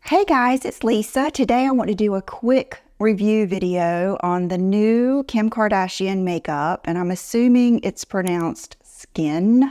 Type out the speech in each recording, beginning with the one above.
Hey guys, it's Lisa. Today I want to do a quick review video on the new Kim Kardashian makeup, and I'm assuming it's pronounced Skin.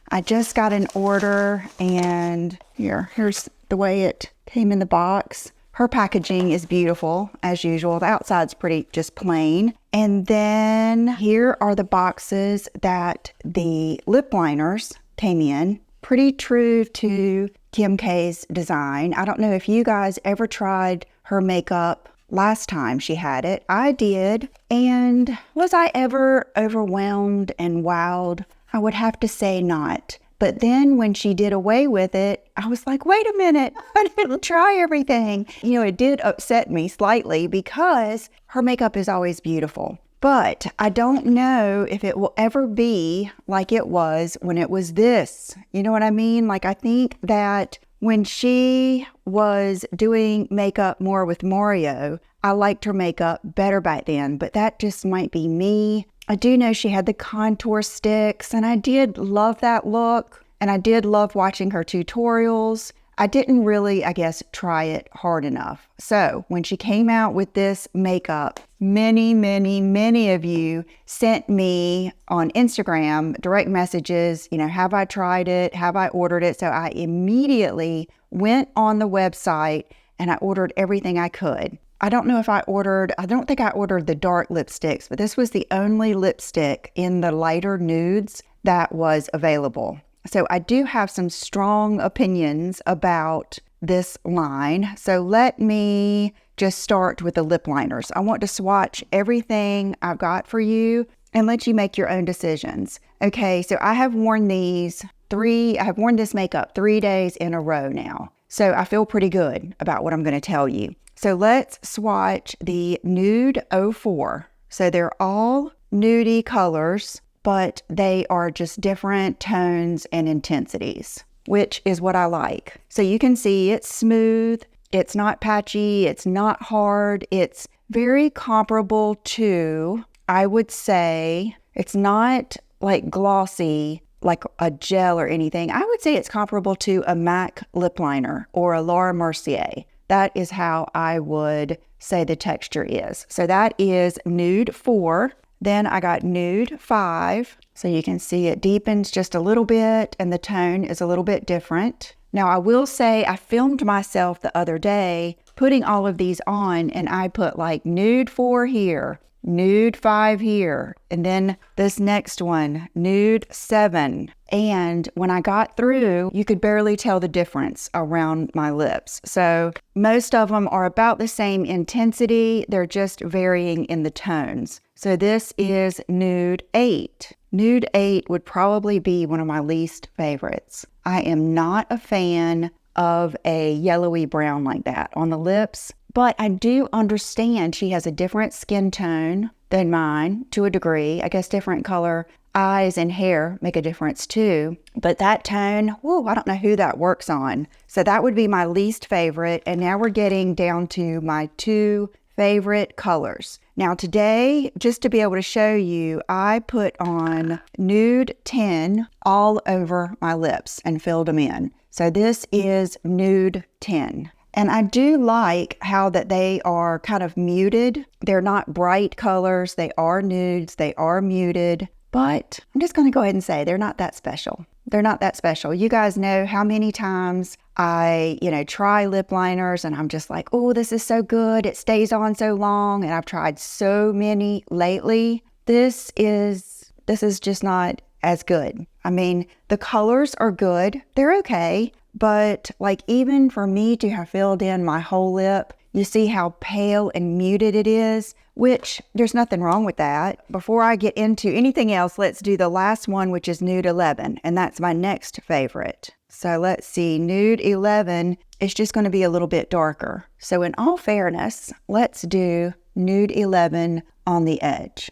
I just got an order, and here's the way it came in the box. Her packaging is beautiful, as usual. The outside's pretty just plain. And then here are the boxes that the lip liners came in. Pretty true to Kim K's design. I don't know if you guys ever tried her makeup last time she had it. I did. And was I ever overwhelmed and wowed? I would have to say not. But then when she did away with it, I was like, wait a minute, I didn't try everything. You know, it did upset me slightly because her makeup is always beautiful. But I don't know if it will ever be like it was when it was this. You know what I mean? Like, I think that when she was doing makeup more with Mario, I liked her makeup better back then, but that just might be me. I do know she had the contour sticks, and I did love that look, and I did love watching her tutorials. I didn't really, I guess, try it hard enough. So when she came out with this makeup, many of you sent me on Instagram direct messages, you know, have I tried it? Have I ordered it? So I immediately went on the website and I ordered everything I could. I don't think I ordered the dark lipsticks, but this was the only lipstick in the lighter nudes that was available. So I do have some strong opinions about this line. So let me just start with the lip liners. I want to swatch everything I've got for you and let you make your own decisions. Okay, so I have worn this makeup 3 days in a row now. So I feel pretty good about what I'm going to tell you. So let's swatch the Nude 04. So they're all nudie colors, but they are just different tones and intensities, which is what I like. So you can see it's smooth, it's not patchy, it's not hard, it's very comparable to, I would say, it's not like glossy, like a gel or anything. I would say it's comparable to a MAC lip liner or a Laura Mercier. That is how I would say the texture is. So that is Nude 4. Then I got Nude 5. So you can see it deepens just a little bit and the tone is a little bit different. Now I will say I filmed myself the other day putting all of these on, and I put like Nude 4 here, Nude 5 here, and then this next one, Nude 7. And when I got through, you could barely tell the difference around my lips. So most of them are about the same intensity. They're just varying in the tones. So this is Nude 8. Nude 8 would probably be one of my least favorites. I am not a fan of a yellowy brown like that on the lips, but I do understand she has a different skin tone than mine to a degree. I guess different color eyes and hair make a difference too. But that tone, whoa, I don't know who that works on. So that would be my least favorite. And now we're getting down to my 2 favorite colors. Now today, just to be able to show you, I put on Nude 10 all over my lips and filled them in. So this is Nude 10. And I do like how that they are kind of muted. They're not bright colors. They are nudes. They are muted. But I'm just going to go ahead and say they're not that special. They're not that special. You guys know how many times I, try lip liners and I'm just like, oh, this is so good. It stays on so long. And I've tried so many lately. This is just not as good. I mean, the colors are good. They're okay. But like even for me to have filled in my whole lip, you see how pale and muted it is, which there's nothing wrong with that. Before I get into anything else, let's do the last one, which is Nude 11, and that's my next favorite. So let's see, Nude 11 is just going to be a little bit darker. So in all fairness, let's do Nude 11 on the edge.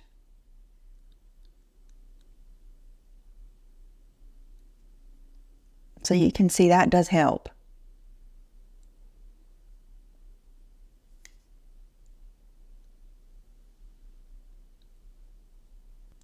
So you can see that does help.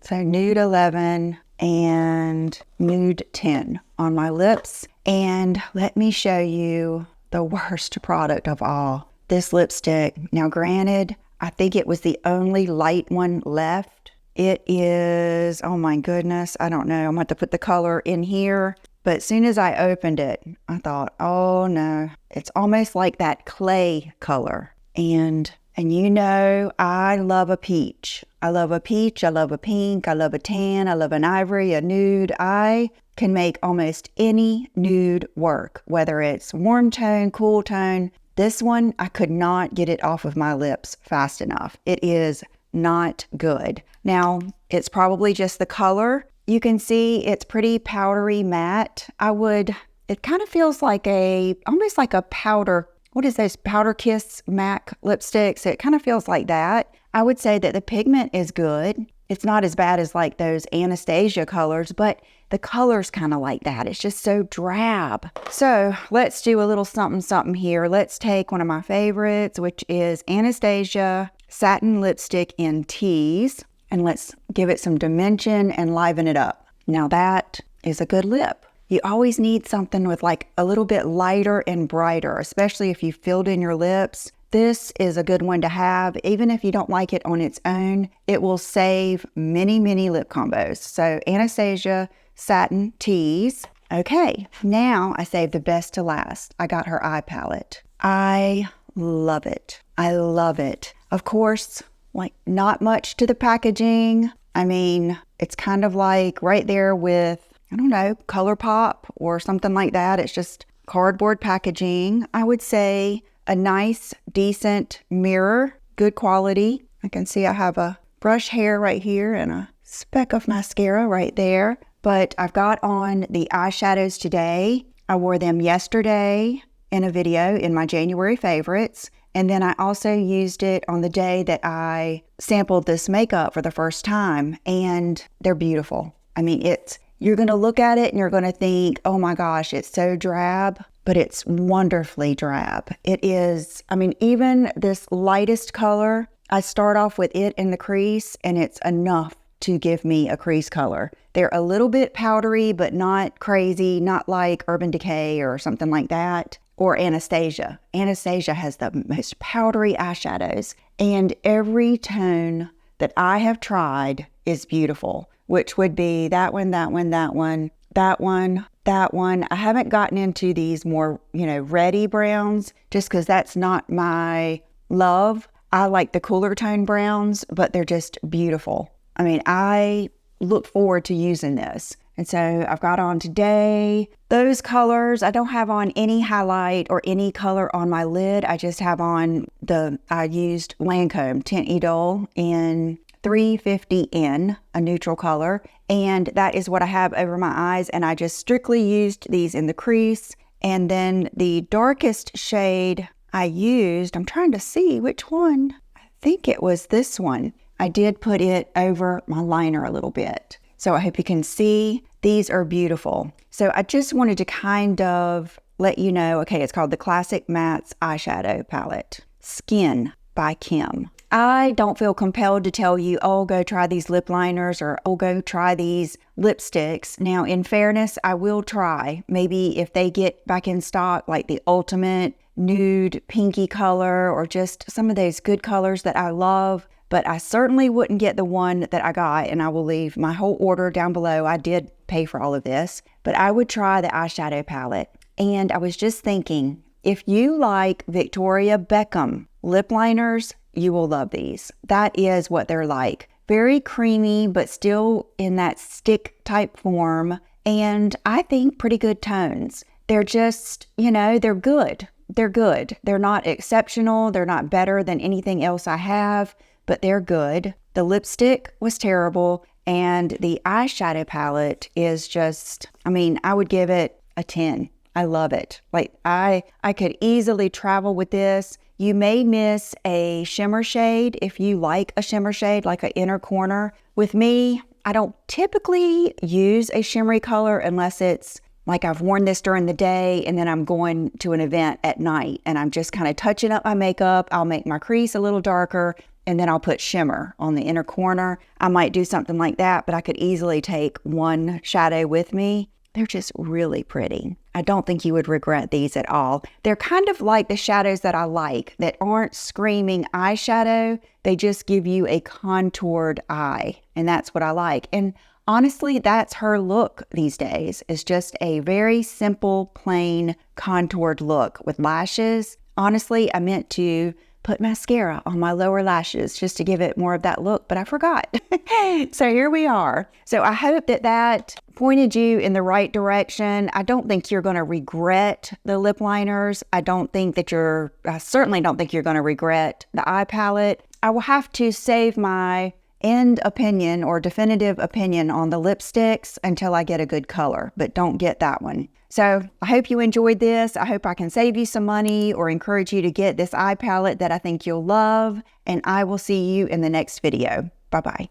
So Nude 11 and Nude 10 on my lips. And let me show you the worst product of all. This lipstick. Now granted, I think it was the only light one left. It is, oh my goodness, I don't know. I'm going to have to put the color in here. But as soon as I opened it, I thought, oh no, it's almost like that clay color. And you know, I love a peach. I love a peach. I love a pink. I love a tan. I love an ivory, a nude. I can make almost any nude work, whether it's warm tone, cool tone. This one, I could not get it off of my lips fast enough. It is not good. Now, it's probably just the color. You can see it's pretty powdery matte. It kind of feels like almost like a powder. What is those Powder Kiss MAC lipsticks? It kind of feels like that. I would say that the pigment is good. It's not as bad as like those Anastasia colors, but the color's kind of like that. It's just so drab. So let's do a little something something here. Let's take one of my favorites, which is Anastasia Satin Lipstick in Tease, and let's give it some dimension and liven it up. Now that is a good lip. You always need something with like a little bit lighter and brighter, especially if you filled in your lips. This is a good one to have. Even if you don't like it on its own, it will save many, many lip combos. So Anastasia Satin Tease. Okay, now I saved the best to last. I got her eye palette. I love it. I love it. Of course, like not much to the packaging. I mean, it's kind of like right there with, I don't know, ColourPop or something like that. It's just cardboard packaging. I would say a nice, decent mirror, good quality. I can see I have a brush hair right here and a speck of mascara right there. But I've got on the eyeshadows today. I wore them yesterday in a video in my January favorites. And then I also used it on the day that I sampled this makeup for the first time. And they're beautiful. I mean, you're going to look at it and you're going to think, oh my gosh, it's so drab, but it's wonderfully drab. It is, I mean, even this lightest color, I start off with it in the crease and it's enough to give me a crease color. They're a little bit powdery, but not crazy, not like Urban Decay or something like that, or Anastasia. Anastasia has the most powdery eyeshadows, and every tone that I have tried is beautiful, which would be that one, that one, that one, that one, that one. I haven't gotten into these more, reddy browns just because that's not my love. I like the cooler tone browns, but they're just beautiful. I mean, I look forward to using this. And so I've got on today those colors. I don't have on any highlight or any color on my lid. I just have on I used Lancome Tint Idole in 350N, a neutral color. And that is what I have over my eyes. And I just strictly used these in the crease. And then the darkest shade I used, I'm trying to see which one. I think it was this one. I did put it over my liner a little bit. So I hope you can see. These are beautiful. So I just wanted to kind of let you know, okay, it's called the Classic Mattes Eyeshadow Palette. Skin by Kim. I don't feel compelled to tell you, oh, go try these lip liners or, oh, go try these lipsticks. Now, in fairness, I will try. Maybe if they get back in stock, like the ultimate nude pinky color or just some of those good colors that I love. But I certainly wouldn't get the one that I got, and I will leave my whole order down below. I did pay for all of this, but I would try the eyeshadow palette. And I was just thinking, if you like Victoria Beckham lip liners, you will love these. That is what they're like. Very creamy, but still in that stick type form. And I think pretty good tones. They're just, they're good. They're good. They're not exceptional. They're not better than anything else I have, but they're good. The lipstick was terrible. And the eyeshadow palette is just, I would give it a 10. I love it. Like I could easily travel with this. You may miss a shimmer shade if you like a shimmer shade, like an inner corner. With me, I don't typically use a shimmery color unless it's like I've worn this during the day and then I'm going to an event at night and I'm just kind of touching up my makeup. I'll make my crease a little darker and then I'll put shimmer on the inner corner. I might do something like that, but I could easily take one shadow with me. They're just really pretty. I don't think you would regret these at all. They're kind of like the shadows that I like, that aren't screaming eyeshadow. They just give you a contoured eye, and that's what I like. And honestly, that's her look these days. It's just a very simple, plain, contoured look with lashes. Honestly, I meant to put mascara on my lower lashes just to give it more of that look, but I forgot. So here we are. So I hope that that pointed you in the right direction. I don't think you're going to regret the lip liners. I certainly don't think you're going to regret the eye palette. I will have to save my end opinion or definitive opinion on the lipsticks until I get a good color, but don't get that one. So I hope you enjoyed this. I hope I can save you some money or encourage you to get this eye palette that I think you'll love. And I will see you in the next video. Bye-bye.